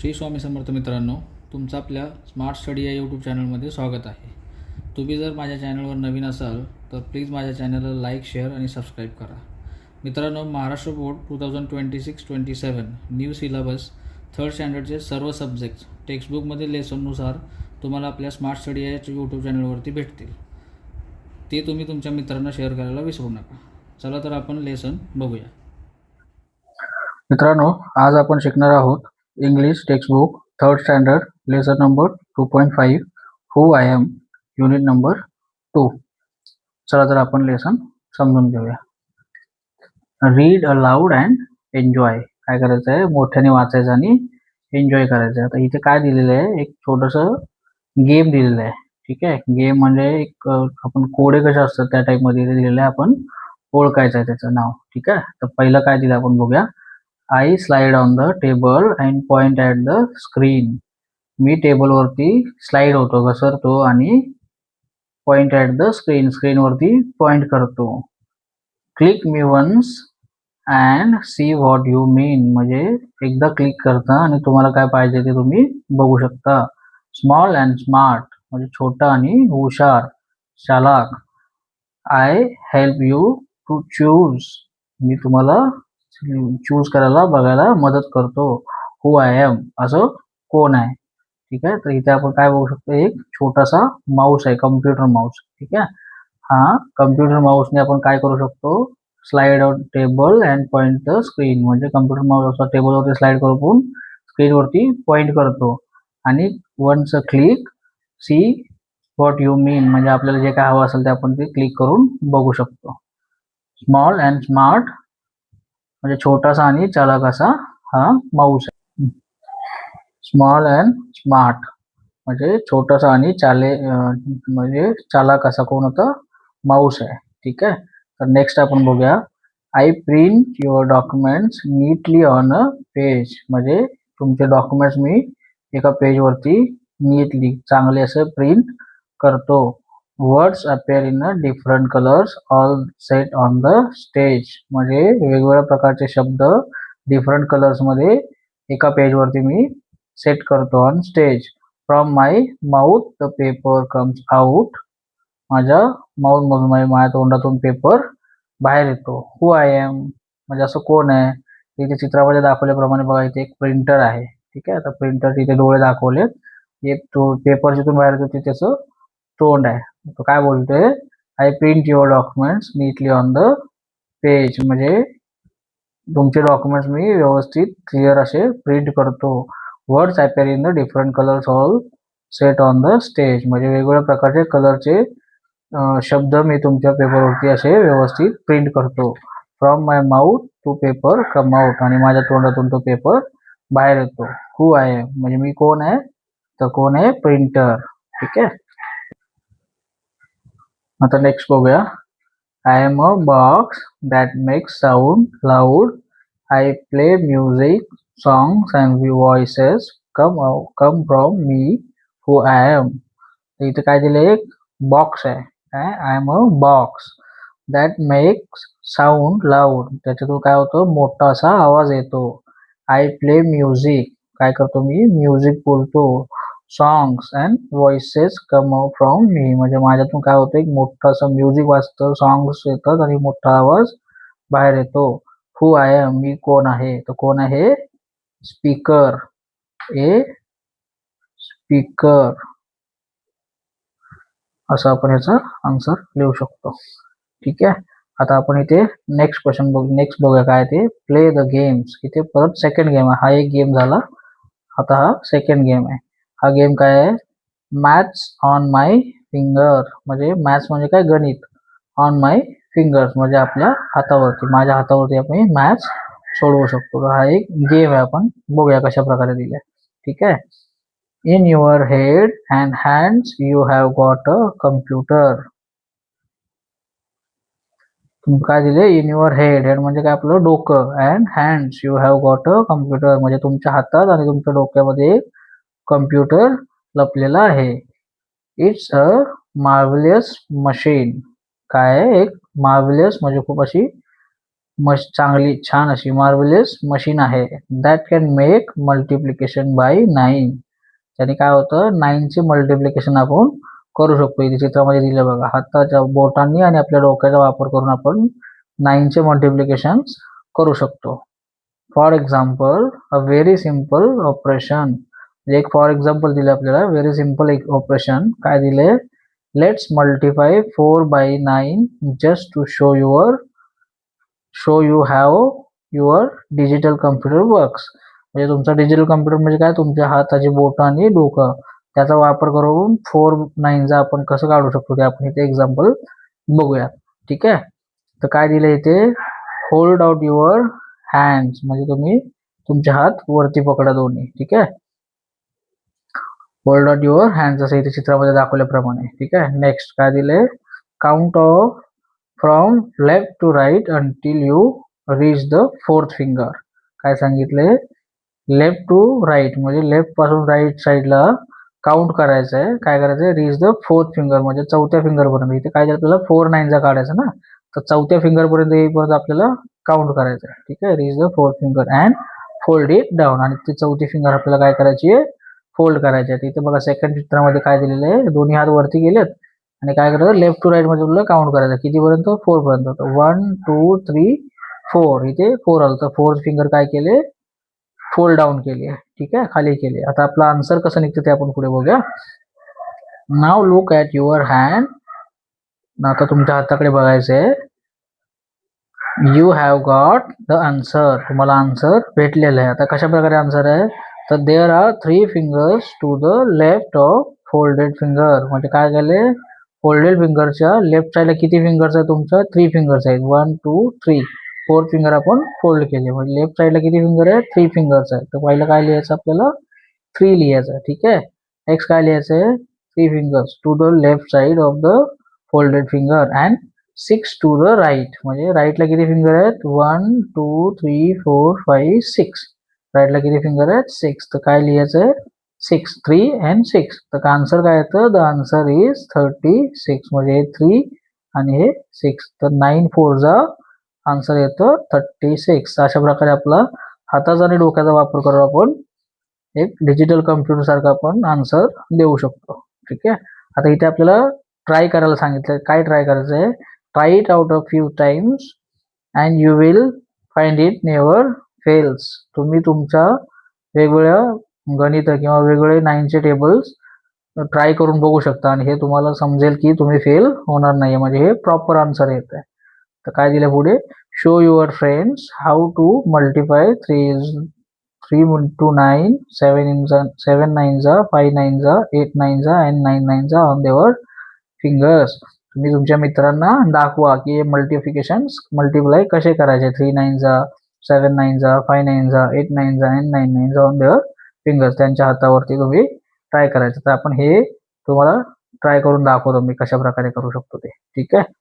श्री स्वामी समर्थ मित्रांनो, तुमचं आपल्या स्मार्ट स्टडी या यूट्यूब चॅनलमध्ये स्वागत आहे. तुम्ही जर माझ्या चॅनलवर नवीन असाल तर प्लीज माझ्या चॅनलला लाईक, शेअर आणि सबस्क्राईब करा. मित्रांनो, Maharashtra board 2026-27 new syllabus third स्टँडर्डचे सर्व सब्जेक्ट्स टेक्स्टबुकमधील लेसननुसार तुम्हाला आपल्या स्मार्ट स्टडी या यूट्यूब चॅनलवरती भेटतील. ते तुम्ही तुमच्या मित्रांना शेअर करायला विसरू नका. चला तर आपण लेसन बघूया. मित्रांनो, आज आपण शिकणार आहोत English textbook third standard lesson number 2.5 who I I unit number 2. चला तर आपण लेसन समजून घेऊया. Read aloud and enjoy. काय करायचं आहे? मोठ्याने वाचायचं आणि एन्जॉय करायचं आहे. आता इथे काय दिलेलं आहे? एक छोटंसं गेम दिलेलं आहे. ठीक आहे, गेम म्हणजे एक आपण कोडे कसे असतात त्या टाईपमध्ये दिलेलं आहे. आपण ओळखायचं आहे त्याचं नाव. ठीक आहे, तर पहिलं काय दिलं आपण बघूया. I slide on the table and point at the screen. मी टेबलवरती स्लाइड होतो, घसरतो आणि पॉइंट ॲट द स्क्रीन, स्क्रीनवरती पॉइंट करतो. Click me once and see what you mean. म्हणजे एकदा क्लिक करता आणि तुम्हाला काय पाहिजे ते तुम्ही बघू शकता. स्मॉल अँड स्मार्ट म्हणजे छोटा आणि हुशार, चालाक. I help you to choose. मी तुम्हाला चूज करायला, बघायला मदत करतो. हू आय एम, असं कोण आहे. ठीक आहे, तर इथे आपण काय बघू शकतो? एक छोटासा माऊस आहे, कम्प्युटर माऊस. ठीक आहे, हा कम्प्युटर माऊसने आपण काय करू शकतो? Slide on table and point the screen. म्हणजे कम्प्युटर माऊस असा टेबलवरती स्लाइड करून स्क्रीनवरती पॉइंट करतो. आणि once click see what you mean, म्हणजे आपल्याला जे काय हवं असेल ते आपण ते क्लिक करून बघू शकतो. स्मॉल अँड स्मार्ट म्हणजे छोटासा आणि चालाक असा हा माऊस आहे. स्मॉल अँड स्मार्ट म्हणजे छोटासा आणि म्हणजे चालाक असा कोण होता? माऊस आहे. ठीक आहे, तर नेक्स्ट आपण बघूया. I print your documents neatly on a page. म्हणजे तुमचे डॉक्युमेंट्स मी एका पेजवरती नीटली, चांगले असे प्रिंट करतो. Words appear in a different colours all set on the stage. म्हणजे वेगवेगळ्या प्रकारचे शब्द डिफरंट कलर्समध्ये एका पेजवरती मी सेट करतो on stage. From my mouth the paper comes out. माझ्या माउथमधून, माझ्या तोंडातून पेपर बाहेर येतो. हू आय एम म्हणजे असं कोण आहे? इथे चित्रामध्ये दाखवल्याप्रमाणे बघा, इथे एक प्रिंटर आहे. ठीक आहे, आता प्रिंटर तिथे डोळे दाखवलेत. एक तो पेपर जिथून बाहेर येतो ते त्याचं तोंड आहे. तो काय बोलतोय? I print your documents neatly on the page. म्हणजे तुमचे डॉक्युमेंट्स मी व्यवस्थित क्लिअर असे प्रिंट करतो. Words appear in the different colours all set on the stage. म्हणजे वेगवेगळ्या प्रकारचे कलरचे शब्द मी तुमच्या पेपरवरती असे व्यवस्थित प्रिंट करतो. From my mouth to paper come out. आणि माझ्या तोंडातून तो पेपर बाहेर येतो. हू आहे म्हणजे मी कोण आहे? तर कोण आहे? प्रिंटर. ठीक आहे, आता नेक्स्ट बघूया. I am a box that makes sound loud. I play music, songs and voices come from me. Who I am. इथे काय दिलं? एक बॉक्स आहे. I am a box that makes sound loud. त्याच्यातून काय होतं? मोठा असा आवाज येतो. I play music. काय करतो मी? म्युझिक बोलतो. Songs and voices come out from me. म्हणजे माझ्यातून काय होतं? एक मोठं असं म्युझिक वाजतं, सॉंग्स येतात आणि मोठा आवाज बाहेर येतो. हू आय एम, मी कोण आहे? तर कोण आहे? स्पीकर. ए स्पीकर, असं आपण याचा आन्सर लिहू शकतो. ठीक आहे, आता आपण इथे नेक्स्ट क्वेश्चन नेक्स्ट बघूया काय ते. Play the games. इथे परत सेकंड गेम आहे. हा एक गेम झाला, आता हा सेकंड गेम आहे. हा गेम काय आहे? Maths on my finger. म्हणजे मॅथ्स म्हणजे काय? गणित. ऑन माय फिंगर्स म्हणजे आपल्या हातावरती, माझ्या हातावरती आपण मॅथ्स सोडवू शकतो. हा एक गेम आहे. आपण बघूया कशा प्रकारे दिलाय. ठीक आहे. In your head and hands you have got a computer. काय दिले? In your head. हेड म्हणजे काय? आपलं डोकं. And hands you have got a computer. म्हणजे तुमच्या हातात आणि तुमच्या डोक्यामध्ये एक कम्प्युटर लपलेला आहे. It's a marvellous machine. काय आहे? एक मार्व्हलियस म्हणजे खूप अशी चांगली छान अशी मार्वेलियस मशीन आहे. That can make multiplication by 9. त्याने काय होतं, 9चे मल्टिप्लिकेशन आपण करू शकतो. इथे चित्रामध्ये दिलं बघा, हाताच्या बोटांनी आणि आपल्या डोक्याचा वापर करून आपण 9चे मल्टिप्लिकेशन करू शकतो. For example a very simple operation. एक फॉर एक्झाम्पल दिले आपल्याला, व्हेरी सिम्पल एक ऑपरेशन. काय दिले, let's multiply 4 by 9 just to show you have your digital computer works. म्हणजे तुमचा डिजिटल कम्प्युटर म्हणजे काय, तुमच्या हाताची बोटं आणि डोकं त्याचा वापर करून 4 9चा आपण कसं काढू शकतो ते आपण इथे एक्झाम्पल बघूया. ठीक आहे. तर काय दिलं इथे, होल्ड आउट युअर हँड्स, म्हणजे तुम्ही तुमचे हात वरती पकडा दोन्ही. ठीक आहे. होल्ड आउट युअर हँड्स असं इथे चित्रामध्ये दाखवल्याप्रमाणे. ठीक आहे. नेक्स्ट काय दिले, count of from left to right until you reach the 4th finger. काय सांगितले, लेफ्ट टू राईट म्हणजे लेफ्ट पासून राईट साईडला काउंट करायचं आहे. काय करायचं आहे, रीच द 4th फिंगर म्हणजे 4थ्या फिंगर पर्यंत. इथे काय आपल्याला 4 9चा काढायचा ना, तर 4थ्या फिंगर पर्यंत येईपर्यंत आपल्याला काउंट करायचं आहे. ठीक आहे. Reach the 4th finger and fold it down. आणि ती 4थी फिंगर आपल्याला काय करायची आहे, फोल्ड करायची आहे. इथे बघा सेकंड चित्रामध्ये काय दिलेलं आहे, दोन्ही हात वरती गेलेत आणि काय करायचं, लेफ्ट टू राईट मध्ये आपल्याला काउंट करायचं. कितीपर्यंत, 4 पर्यंत. 1 2 3 4. इथे 4 आलं तर 4th फिंगर काय केले, फोल्ड डाऊन केली आहे. ठीक आहे, खाली केली. आता आपला आन्सर कसं निघतं ते आपण पुढे बघूया. Now look at your hand. आता तुमच्या हाताकडे बघायचंय. You have got the answer. तुम्हाला आन्सर भेटलेलं आहे. आता कशा प्रकारे आन्सर आहे, तर there are 3 fingers to the left of folded finger. म्हणजे काय झाले, फोल्डेड फिंगरच्या लेफ्ट साईडला किती फिंगर्स आहे तुमच्या, 3 फिंगर्स आहेत. 1 2 3. 4th फिंगर आपण फोल्ड केले म्हणजे लेफ्ट साईडला किती फिंगर आहे, 3 फिंगर्स आहेत. तर पहिलं काय लिहायचं आपल्याला, 3 लिहायचं. ठीक आहे. नेक्स्ट काय लिहायचं आहे, 3 fingers to the left side of the folded finger and 6 to the right. म्हणजे राईटला किती फिंगर आहेत, 1 2 3 4 5 6. राईटला किती फिंगर आहेत, 6. तर काय लिहायचं आहे, 6 3 and 6. तर आन्सर काय येतं, द आन्सर इज 36. म्हणजे हे 3 आणि हे 6. तर 9 4 जा आन्सर येतं 36. अशा प्रकारे आपला हाताचा आणि डोक्याचा वापर करून आपण एक डिजिटल कम्प्युटर सारखा आपण आन्सर देऊ शकतो. ठीक आहे. आता इथे आपल्याला ट्राय करायला सांगितलं. काय ट्राय करायचं आहे, try it out a few times and you will find it never fails. तुम्ही तुमच्या वेगवेगळ्या गणित किंवा वेगवेगळे 9चे टेबल्स ट्राय करून बघू शकता आणि हे तुम्हाला समजेल की तुम्ही फेल होणार नाही. म्हणजे हे प्रॉपर आन्सर येत आहे. तर काय दिलं पुढे, show your friends how to multiply 3 into 9 7 9 5 9 8 9 and 9 9 on their fingers. तुम्ही तुमच्या मित्रांना दाखवा की मल्टिप्लिकेशन मल्टिप्लाय कसे करायचे, 3 9 7 9 5 9 8 9 and 9 9 ऑन देअर फिंगर्स. त्यांच्या हातावरती तुम्ही ट्राय करायचं. तर आपण हे तुम्हाला ट्राय करून दाखवतो मी कशा प्रकारे करू शकतो ते. ठीक आहे.